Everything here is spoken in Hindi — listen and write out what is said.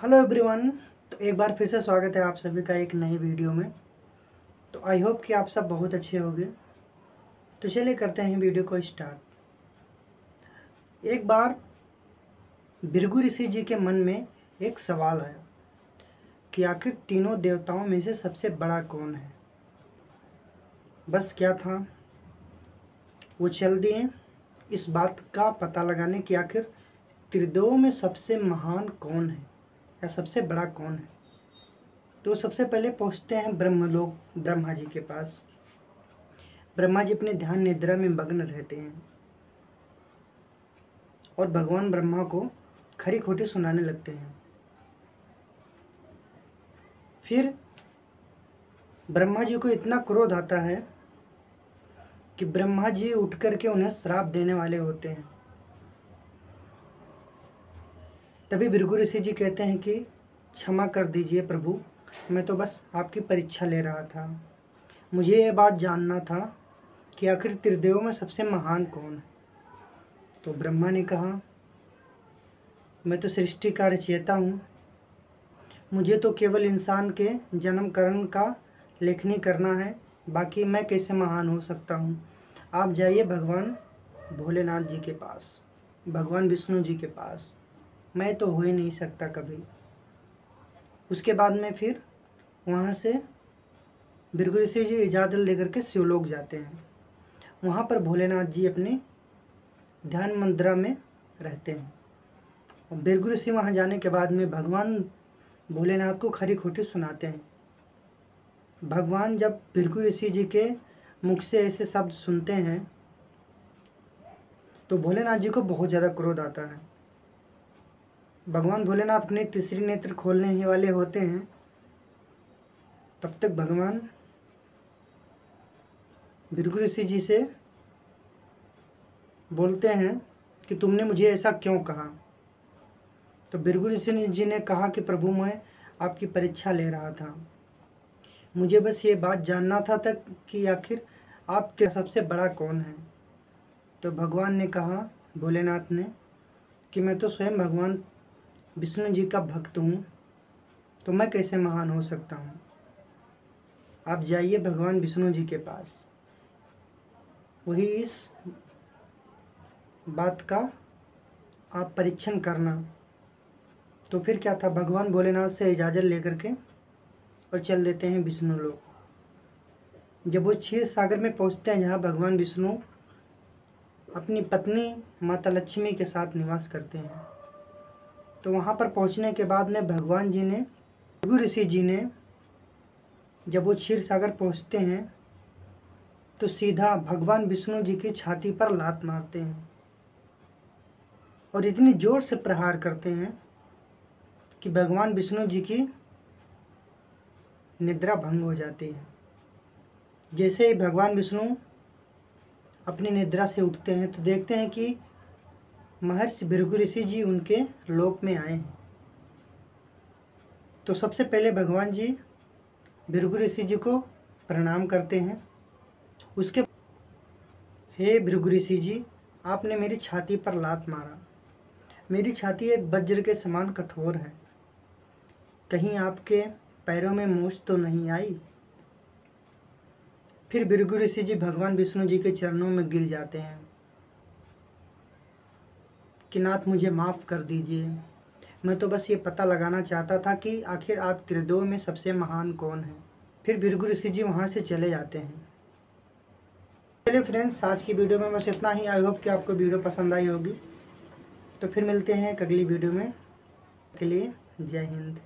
Hello everyone. तो एक बार फिर से स्वागत है आप सभी का एक नई वीडियो में। तो आई होप कि आप सब बहुत अच्छे होंगे। तो चलिए करते हैं वीडियो को स्टार्ट। एक बार भृगु ऋषि जी के मन में एक सवाल आया कि आखिर तीनों देवताओं में से सबसे बड़ा कौन है। बस क्या था, वो चल दिए इस बात का पता लगाने कि आखिर त्रिदेवों में सबसे महान कौन है या सबसे बड़ा कौन है। तो सबसे पहले पहुंचते हैं ब्रह्मलोक, ब्रह्मा जी के पास। ब्रह्मा जी अपने ध्यान निद्रा में मग्न रहते हैं और भगवान ब्रह्मा को खरी खोटी सुनाने लगते हैं। फिर ब्रह्मा जी को इतना क्रोध आता है कि ब्रह्मा जी उठ करके उन्हें श्राप देने वाले होते हैं। तभी भृगु ऋषि जी कहते हैं कि क्षमा कर दीजिए प्रभु, मैं तो बस आपकी परीक्षा ले रहा था। मुझे ये बात जानना था कि आखिर त्रिदेवों में सबसे महान कौन है। तो ब्रह्मा ने कहा, मैं तो सृष्टि का रचयिता हूँ, मुझे तो केवल इंसान के जन्म करण का लेखनी करना है, बाकी मैं कैसे महान हो सकता हूँ। आप जाइए भगवान भोलेनाथ जी के पास, भगवान विष्णु जी के पास, मैं तो हो ही नहीं सकता कभी। उसके बाद में फिर वहाँ से भृगु ऋषि जी इजाज़त लेकर के शिवलोक जाते हैं। वहाँ पर भोलेनाथ जी अपने ध्यान मुद्रा में रहते हैं। और भृगु ऋषि वहाँ जाने के बाद में भगवान भोलेनाथ को खरी खोटी सुनाते हैं। भगवान जब भृगु ऋषि जी के मुख से ऐसे शब्द सुनते हैं तो भोलेनाथ जी को बहुत ज़्यादा क्रोध आता है। भगवान भोलेनाथ अपने तीसरी नेत्र खोलने ही वाले होते हैं, तब तक भगवान भृगु ऋषि जी से बोलते हैं कि तुमने मुझे ऐसा क्यों कहा। तो भृगु ऋषि जी ने कहा कि प्रभु, मैं आपकी परीक्षा ले रहा था, मुझे बस ये बात जानना था तक कि आखिर आप सबसे बड़ा कौन है। तो भगवान ने कहा, भोलेनाथ ने, कि मैं तो स्वयं भगवान विष्णु जी का भक्त हूँ, तो मैं कैसे महान हो सकता हूँ। आप जाइए भगवान विष्णु जी के पास, वही इस बात का आप परीक्षण करना। तो फिर क्या था, भगवान भोलेनाथ से इजाज़त लेकर के और चल देते हैं विष्णु लोक। जब वो क्षीर सागर में पहुंचते हैं, जहाँ भगवान विष्णु अपनी पत्नी माता लक्ष्मी के साथ निवास करते हैं, तो वहाँ पर पहुँचने के बाद में भगवान जी ने, भृगु ऋषि जी ने, जब वो क्षीर सागर पहुँचते हैं तो सीधा भगवान विष्णु जी की छाती पर लात मारते हैं और इतनी जोर से प्रहार करते हैं कि भगवान विष्णु जी की निद्रा भंग हो जाती है। जैसे ही भगवान विष्णु अपनी निद्रा से उठते हैं तो देखते हैं कि महर्षि भृगु ऋषि जी उनके लोक में आए हैं। तो सबसे पहले भगवान जी भृगु ऋषि जी को प्रणाम करते हैं। उसके, हे भृगु ऋषि जी, आपने मेरी छाती पर लात मारा। मेरी छाती एक वज्र के समान कठोर है, कहीं आपके पैरों में मोच तो नहीं आई। फिर भृगु ऋषि जी भगवान विष्णु जी के चरणों में गिर जाते हैं कि नाथ, मुझे माफ़ कर दीजिए, मैं तो बस ये पता लगाना चाहता था कि आखिर आप त्रिदेव में सबसे महान कौन है। फिर भृगु ऋषि जी वहाँ से चले जाते हैं। चलिए फ्रेंड्स, आज की वीडियो में बस इतना ही। आई होप कि आपको वीडियो पसंद आई होगी। तो फिर मिलते हैं एक अगली वीडियो में। के लिए जय हिंद।